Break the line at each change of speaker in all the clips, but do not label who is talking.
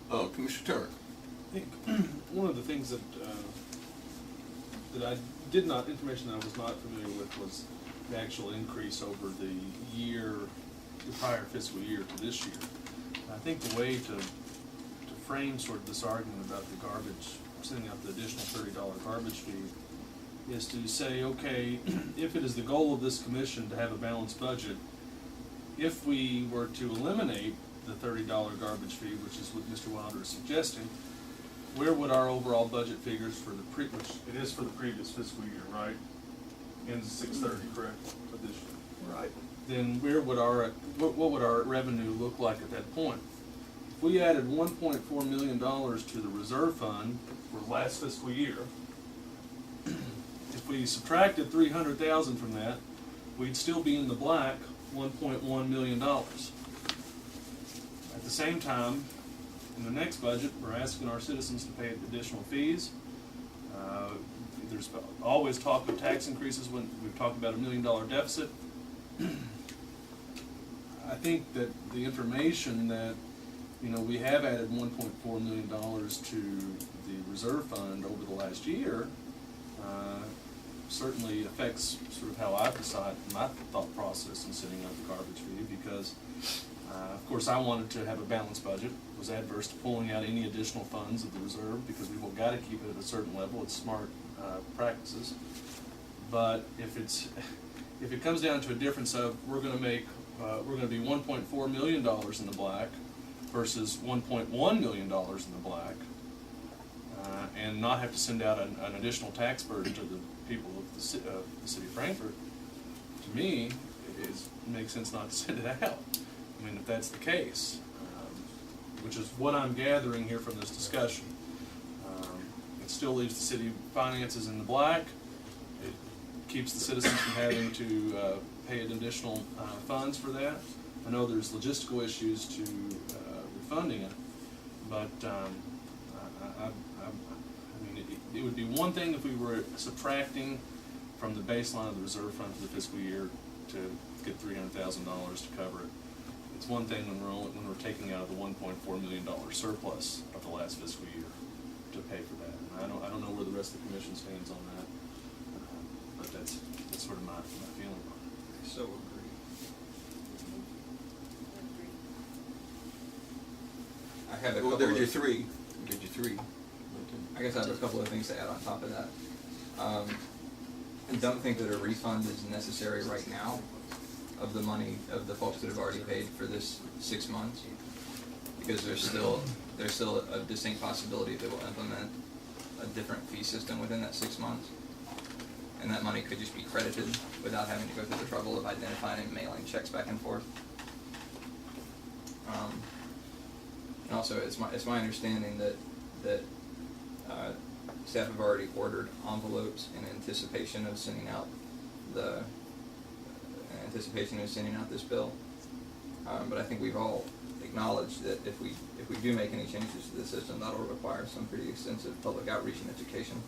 Commissioner Turner.
I think one of the things that information that I was not familiar with was the actual increase over the prior fiscal year to this year. I think the way to frame sort of this argument about the sending out the additional $30 garbage fee is to say, okay, if it is the goal of this commission to have a balanced budget, if we were to eliminate the $30 garbage fee, which is what Mr. Wilder is suggesting, where would our overall budget figures for which it is for the previous fiscal year, right? Ends 6/30, correct, for this year?
Right.
Then what would our revenue look like at that point? If we added $1.4 million to the reserve fund for last fiscal year, if we subtracted $300,000 from that, we'd still be in the black $1.1 million. At the same time, in the next budget, we're asking our citizens to pay additional fees. There's always talk of tax increases when we've talked about $1 million deficit. I think that the information that, we have added $1.4 million to the reserve fund over the last year certainly affects sort of how I've decided my thought process in setting up the garbage fee, because of course I wanted to have a balanced budget, was adverse to pulling out any additional funds of the reserve because we've got to keep it at a certain level. It's smart practices. But if it comes down to a difference of we're going to be $1.4 million in the black versus $1.1 million in the black, and not have to send out an additional tax burden to the people of the city of Frankfort, to me, it makes sense not to send it out. I mean, if that's the case, which is what I'm gathering here from this discussion. It still leaves the city finances in the black. It keeps the citizens from having to pay additional funds for that. I know there's logistical issues to refunding it, but it would be one thing if we were subtracting from the baseline of the reserve fund for the fiscal year to get $300,000 to cover it. It's one thing when we're taking out of the $1.4 million surplus of the last fiscal year to pay for that. And I don't know where the rest of the commission stands on that, but that's sort of my feeling on it.
So agree. I have a couple
There's your
of,
three. There's your three.
I guess I have a couple of things to add on top of that. I don't think that a refund is necessary right now of the money of the folks that have already paid for this 6 months, because there's still a distinct possibility that we'll implement a different fee system within that 6 months, and that money could just be credited without having to go through the trouble of identifying and mailing checks back and forth. And also, it's my understanding that staff have already ordered envelopes in anticipation of sending out this bill. But I think we've all acknowledged that if we do make any changes to the system, that'll require some pretty extensive public outreach and education.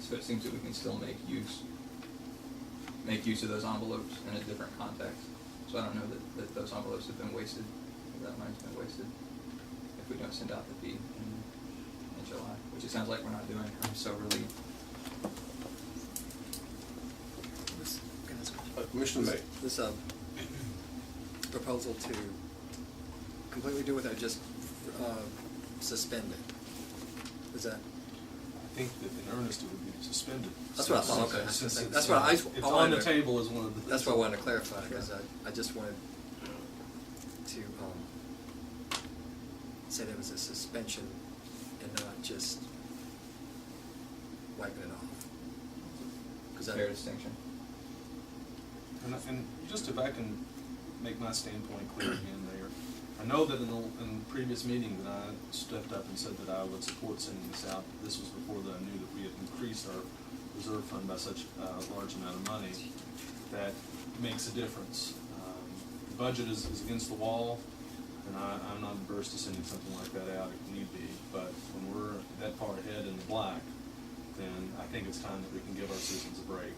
So it seems that we can still make use of those envelopes in a different context. So I don't know that those envelopes have been wasted, or that money's been wasted, if we don't send out the fee in July, which it sounds like we're not doing. I'm so relieved.
Commissioner May.
This proposal to completely do it or just suspend it? Is that?
I think that in earnest it would be suspended.
That's what I thought. Okay,
Since
that's what I
it's on the table as one of the.
That's what I wanted to clarify, because I just wanted to say there was a suspension and not just wiping it off.
Fair distinction.
And just if I can make my standpoint clear again there, I know that in the previous meeting that I stepped up and said that I would support sending this out. This was before that I knew that we had increased our reserve fund by such a large amount of money. That makes a difference. The budget is against the wall, and I'm not averse to sending something like that out if need be. But when we're that far ahead in the black, then I think it's time that we can give our citizens a break.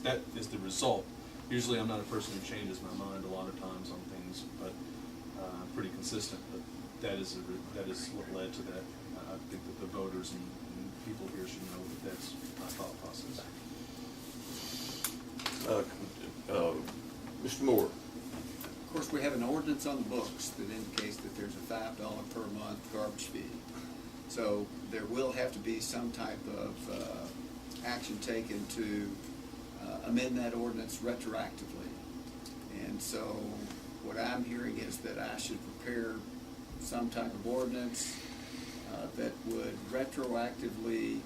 That is the result. Usually I'm not a person who changes my mind a lot of times on things, but I'm pretty consistent consistent, but that is what led to that. I think that the voters and people here should know that that's my thought process.
Mr. Moore?
Of course, we have an ordinance on the books that indicates that there's a $5 per month garbage fee. So there will have to be some type of action taken to amend that ordinance retroactively. And so what I'm hearing is that I should prepare some type of ordinance that would retroactively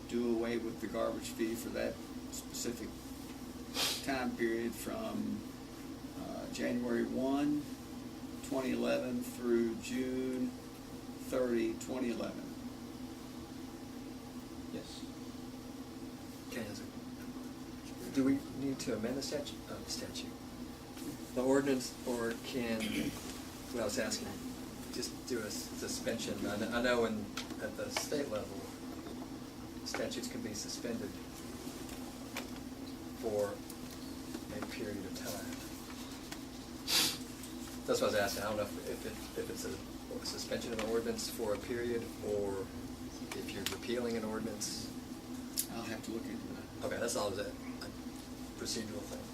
do away with the garbage fee for that specific time period from January 1, 2011 through June 30, 2011.
Yes.
Okay, do we need to amend the statute? The ordinance, or can, what I was asking, just do a suspension? I know at the state level, statutes can be suspended for a period of time. That's what I was asking. I don't know if it's a suspension of an ordinance for a period, or if you're repealing an ordinance.
I'll have to look into that.
Okay, that's all it was, a procedural thing.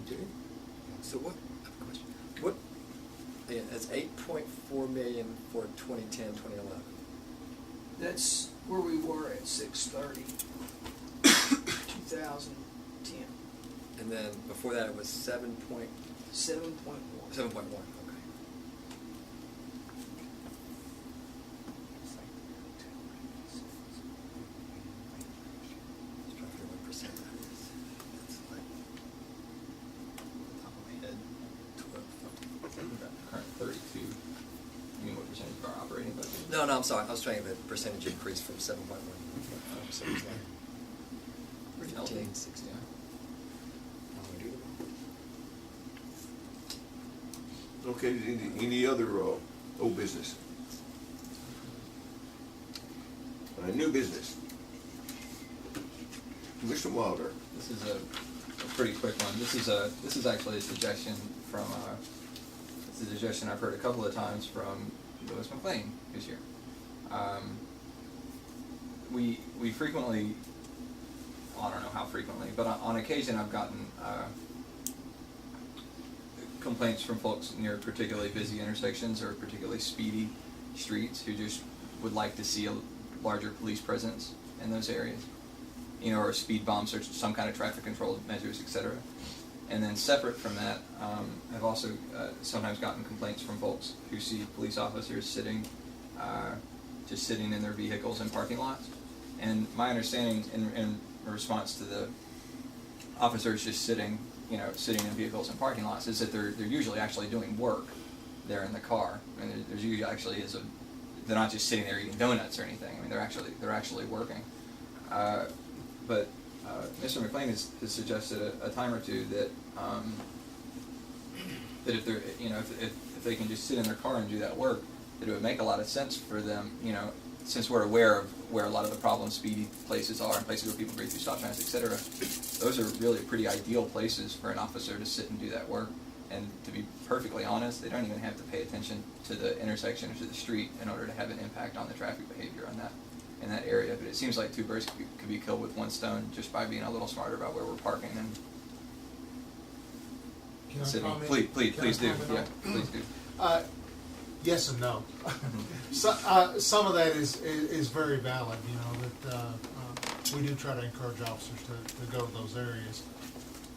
Okay.
So what, I have a question. What, yeah, it's 8.4 million for 2010, 2011.
That's where we were at 6/30, 2010.
And then before that it was 7.1.
7.1.
Okay. Just trying to figure what percent that is. It's like, top of my head, 12.
Current 32. You mean what percentage of our operating budget?
No, I'm sorry. I was trying the percentage increase from 7.1. So it's like
Pretty
15,
healthy.
16.
Yeah.
Okay, any other old business? New business? Mr. Wilder?
This is a pretty quick one. This is actually a suggestion from it's a suggestion I've heard a couple of times from Lewis McLean this year. We frequently, I don't know how frequently, but on occasion I've gotten complaints from folks near particularly busy intersections or particularly speedy streets who just would like to see a larger police presence in those areas, or speed bumps or some kind of traffic control measures, etc. And then separate from that, I've also sometimes gotten complaints from folks who see police officers just sitting in their vehicles in parking lots. And my understanding in response to the officers just sitting in vehicles in parking lots is that they're usually actually doing work there in the car. I mean, there's usually actually they're not just sitting there eating donuts or anything. I mean, they're actually working. But Mr. McLean has suggested a time or two that if they're if they can just sit in their car and do that work, that it would make a lot of sense for them. Since we're aware of where a lot of the problem speedy places are and places where people break through stop signs, etc., those are really pretty ideal places for an officer to sit and do that work. And to be perfectly honest, they don't even have to pay attention to the intersection or to the street in order to have an impact on the traffic behavior in that area. But it seems like two birds could be killed with one stone just by being a little smarter about where we're parking and
Can I
sitting.
comment?
Please
Can I
do.
comment
Yeah,
on-
please do.
Yes and no. Some of that is very valid, that we do try to encourage officers to go to those areas,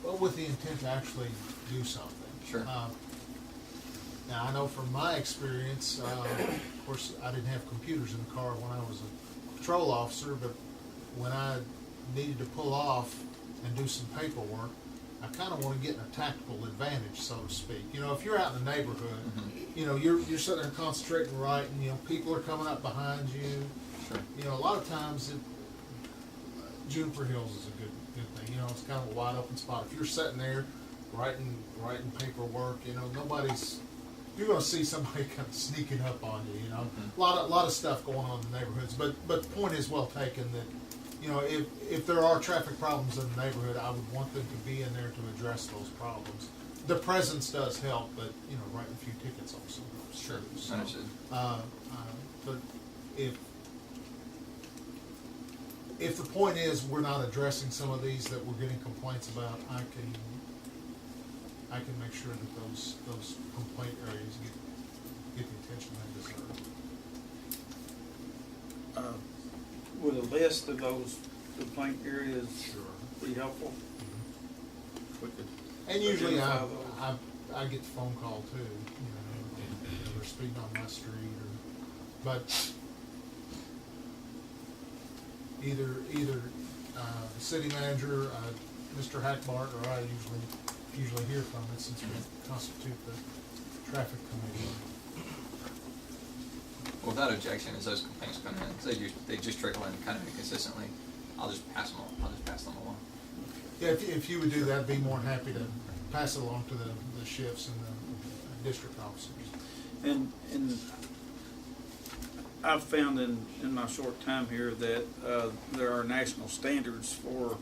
but with the intent to actually do something.
Sure.
Now, I know from my experience, of course, I didn't have computers in the car when I was a patrol officer, but when I needed to pull off and do some paperwork, I kind of want to get in a tactical advantage, so to speak. If you're out in the neighborhood, you're sitting there concentrating right, and people are coming up behind you.
Sure.
A lot of times, Juniper Hills is a good thing. It's kind of a wide open spot. If you're sitting there writing paperwork, you're going to see somebody kind of sneaking up on you. A lot of stuff going on in the neighborhoods. But the point is well taken that you know, if there are traffic problems in the neighborhood, I would want them to be in there to address those problems. The presence does help, but, you know, writing a few tickets also helps.
Sure,
too. So,
understood.
But if the point is we're not addressing some of these that we're getting complaints about, I can make sure that those complaint areas get the attention they deserve.
Would a list of those complaint areas be helpful? We could
And usually
identify
I get the phone call too, you know, they're speeding on my street but either the city manager, Mr. Hackbart, or I usually hear from it since we constitute the traffic committee.
Without objection, as those complaints come in, they just trickle in kind of inconsistently, I'll just pass them along.
Yeah, if you would do that, I'd be more than happy to pass it along to the sheriffs and the district officers.
And I've found in my short time here that there are national standards for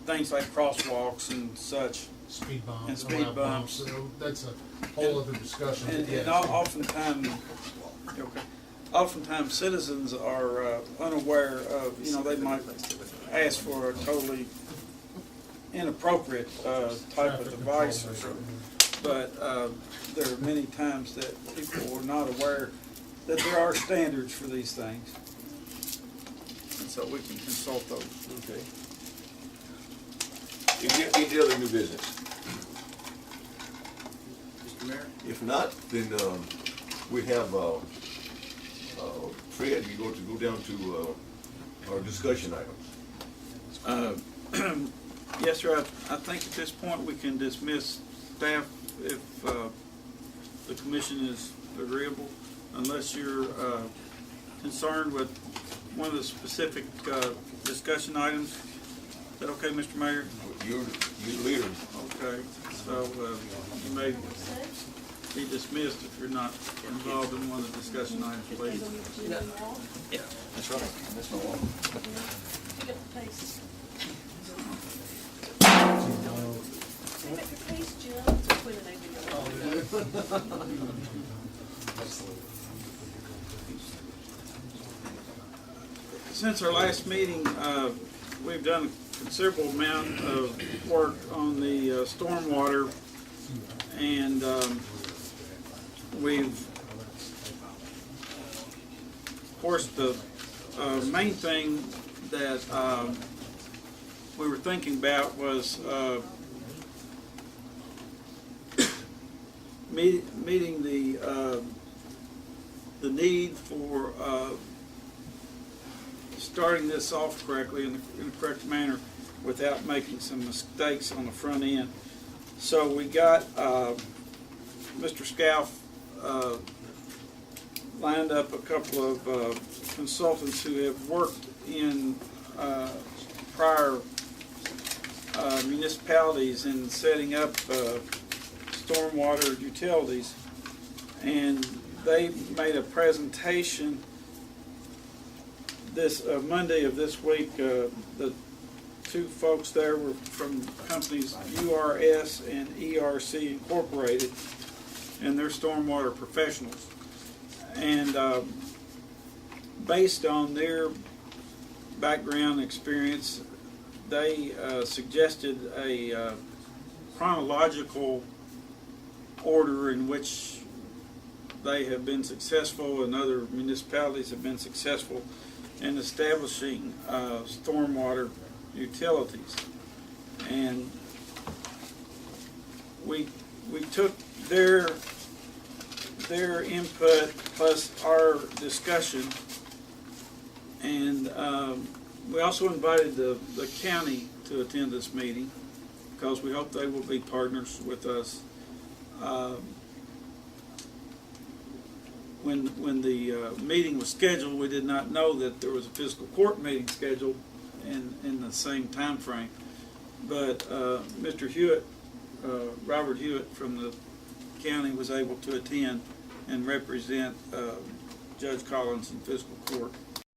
things like crosswalks and such.
Speed bumps.
And speed
allowed
bumps.
So that's a whole other discussion.
And oftentimes citizens are unaware of, you know, they might ask for a totally inappropriate type of device or something. But there are many times that people are not aware that there are standards for these things. And so we can consult those.
Okay. Any other new business?
Mr. Mayor?
If not, then we have Fred, you're going to go down to our discussion items.
Yes, sir. I think at this point we can dismiss staff if the commission is agreeable, unless you're concerned with one of the specific discussion items. Is that okay, Mr. Mayor?
You're the leader.
Okay, so you may be dismissed if you're not involved in one of the discussion items, please.
Yeah, that's right. That's my wall.
Pick up the pace. Pick up your pace, Jim. That's when they
Since our last meeting, we've done a considerable amount of work on the stormwater, and we've, of course, the main thing that we were thinking about was meeting the need for starting this off correctly in the correct manner without making some mistakes on the front end. So we got Mr. Scalf lined up a couple of consultants who have worked in prior municipalities in setting up stormwater utilities, and they made a presentation this Monday of this week. The two folks there were from companies URS and ERC Incorporated, and they're stormwater professionals. And based on their background experience, they suggested a chronological order in which they have been successful and other municipalities have been successful in establishing stormwater utilities. And we took their input plus our discussion, and we also invited the county to attend this meeting because we hope they will be partners with us. When the meeting was scheduled, we did not know that there was a fiscal court meeting scheduled in the same time frame. But Mr. Hewitt, Robert Hewitt from the county, was able to attend and represent Judge Collins in fiscal court.